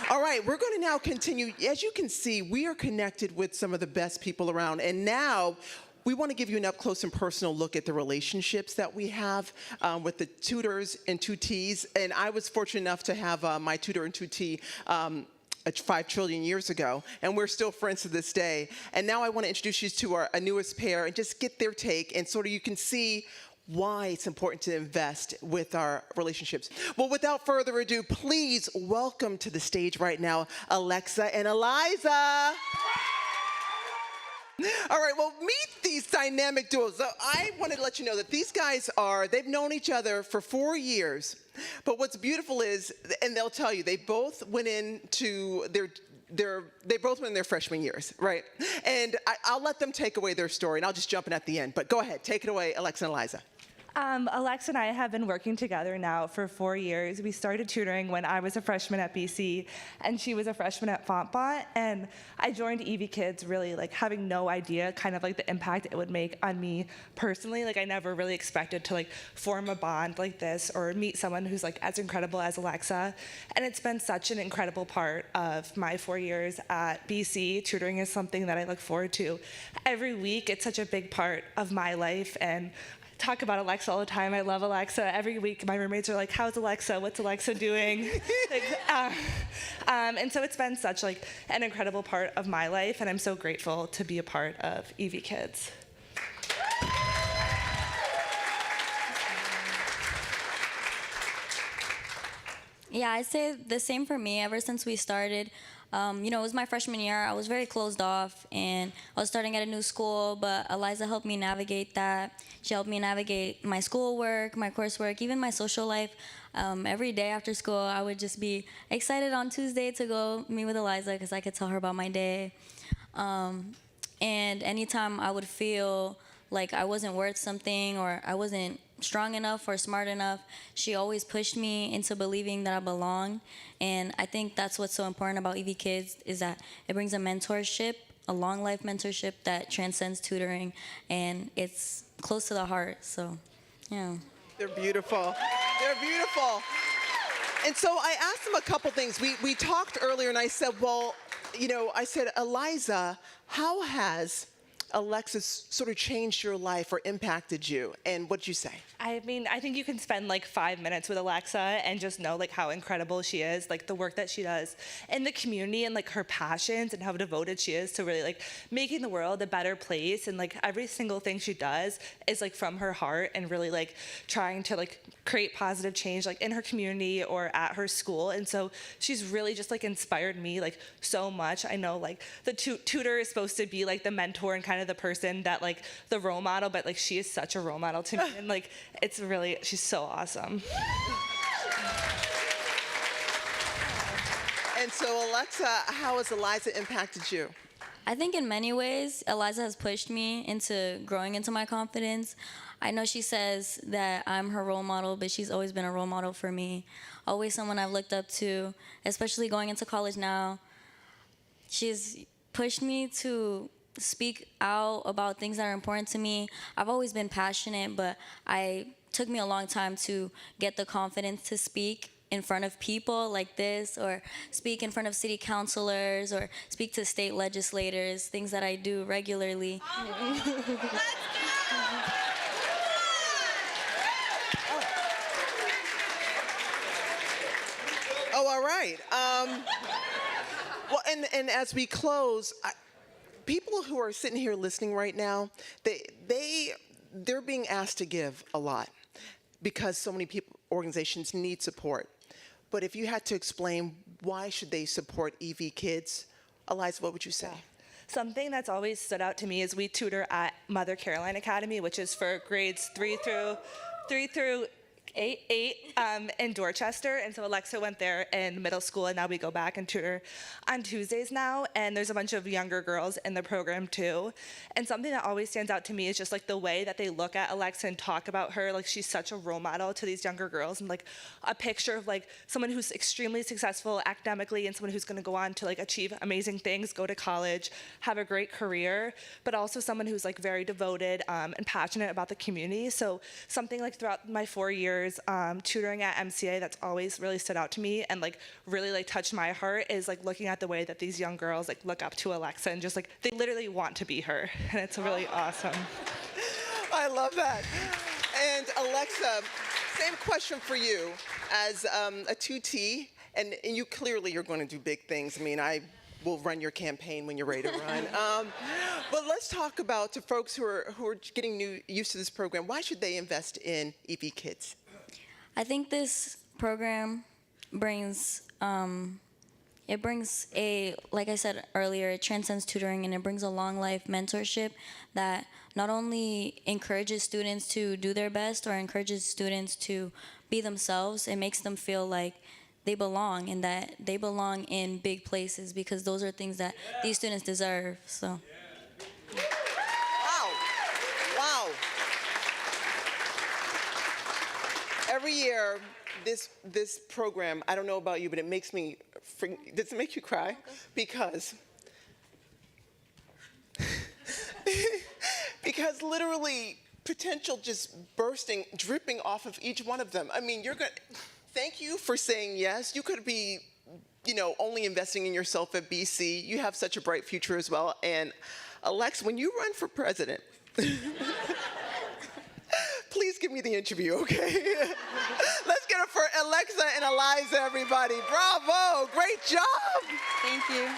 All right, we're going to now continue. As you can see, we are connected with some of the best people around. And now we want to give you an up close and personal look at the relationships that we have with the tutors and tutees. And I was fortunate enough to have my tutor and tutee 5 trillion years ago, and we're still friends to this day. And now I want to introduce you to our newest pair and just get their take, and sort of you can see why it's important to invest with our relationships. Well, without further ado, please welcome to the stage right now, Alexa and Eliza. All right, well, meet these dynamic duos. So I wanted to let you know that these guys they've known each other for 4 years. But what's beautiful is, and they'll tell you, they both went into they both went in their freshman years, right? And I'll let them take away their story, and I'll just jump in at the end. But go ahead, take it away, Alexa and Eliza. Alexa and I have been working together now for 4 years. We started tutoring when I was a freshman at BC, and she was a freshman at Fontbonne. And I joined EVkids really having no idea kind of the impact it would make on me personally. I never really expected to form a bond like this or meet someone who's as incredible as Alexa. And it's been such an incredible part of my 4 years at BC. Tutoring is something that I look forward to every week. It's such a big part of my life, and talk about Alexa all the time. I love Alexa. Every week my roommates are like, how's Alexa? What's Alexa doing? And so it's been such an incredible part of my life, and I'm so grateful to be a part of EVkids. Yeah, I'd say the same for me. Ever since we started, it was my freshman year. I was very closed off, and I was starting at a new school, but Eliza helped me navigate that. She helped me navigate my schoolwork, my coursework, even my social life. Every day after school, I would just be excited on Tuesday to go meet with Eliza because I could tell her about my day. And anytime I would feel like I wasn't worth something or I wasn't strong enough or smart enough, she always pushed me into believing that I belong. And I think that's what's so important about EVkids is that it brings a mentorship, a long life mentorship that transcends tutoring, and it's close to the heart. So, yeah. They're beautiful. They're beautiful. And so I asked them a couple things. We talked earlier, and I said, well, Eliza, how has Alexis sort of changed your life or impacted you? And what did you say? I mean, I think you can spend 5 minutes with Alexa and just know how incredible she is, the work that she does in the community and her passions and how devoted she is to really making the world a better place. And every single thing she does is from her heart and really trying to create positive change in her community or at her school. And so she's really just inspired me so much. I know the tutor is supposed to be the mentor and kind of the person that the role model, but she is such a role model to me, and it's really, she's so awesome. And so Alexa, how has Eliza impacted you? I think in many ways, Eliza has pushed me into growing into my confidence. I know she says that I'm her role model, but she's always been a role model for me. Always someone I've looked up to, especially going into college now. She's pushed me to speak out about things that are important to me. I've always been passionate, but it took me a long time to get the confidence to speak in front of people like this, or speak in front of city councilors, or speak to state legislators, things that I do regularly. Oh, all right. Well, and as we close, people who are sitting here listening right now, they're being asked to give a lot because so many organizations need support. But if you had to explain why should they support EVkids, Eliza, what would you say? Something that's always stood out to me is we tutor at Mother Caroline Academy, which is for grades 3 through 8 in Dorchester, and so Alexa went there in middle school, and now we go back and tutor on Tuesdays now, and there's a bunch of younger girls in the program too. And something that always stands out to me is just the way that they look at Alexa and talk about her. She's such a role model to these younger girls, and a picture of someone who's extremely successful academically and someone who's going to go on to achieve amazing things, go to college, have a great career, but also someone who's very devoted and passionate about the community. So something throughout my 4 years years tutoring at MCA that's always really stood out to me and like really like touched my heart is like looking at the way that these young girls like look up to Alexa and just like they literally want to be her, and it's really awesome. I love that. And Alexa, same question for you as a 2T, and you clearly you're going to do big things. I mean, I will run your campaign when you're ready to run. But let's talk about to folks who are getting used to this program. Why should they invest in EVkids? I think this program brings it brings a, like I said earlier, it transcends tutoring and it brings a long life mentorship that not only encourages students to do their best or encourages students to be themselves, it makes them feel like they belong and that they belong in big places because those are things that these students deserve. So. Wow. Wow. Every year, this program, I don't know about you, but it makes me, does it make you cry? Because literally potential just bursting, dripping off of each one of them. I mean, thank you for saying yes. You could be, only investing in yourself at BC. You have such a bright future as well. And Alex, when you run for president, please give me the interview, okay? Let's get it for Alexa and Eliza, everybody. Bravo, great job. Thank you.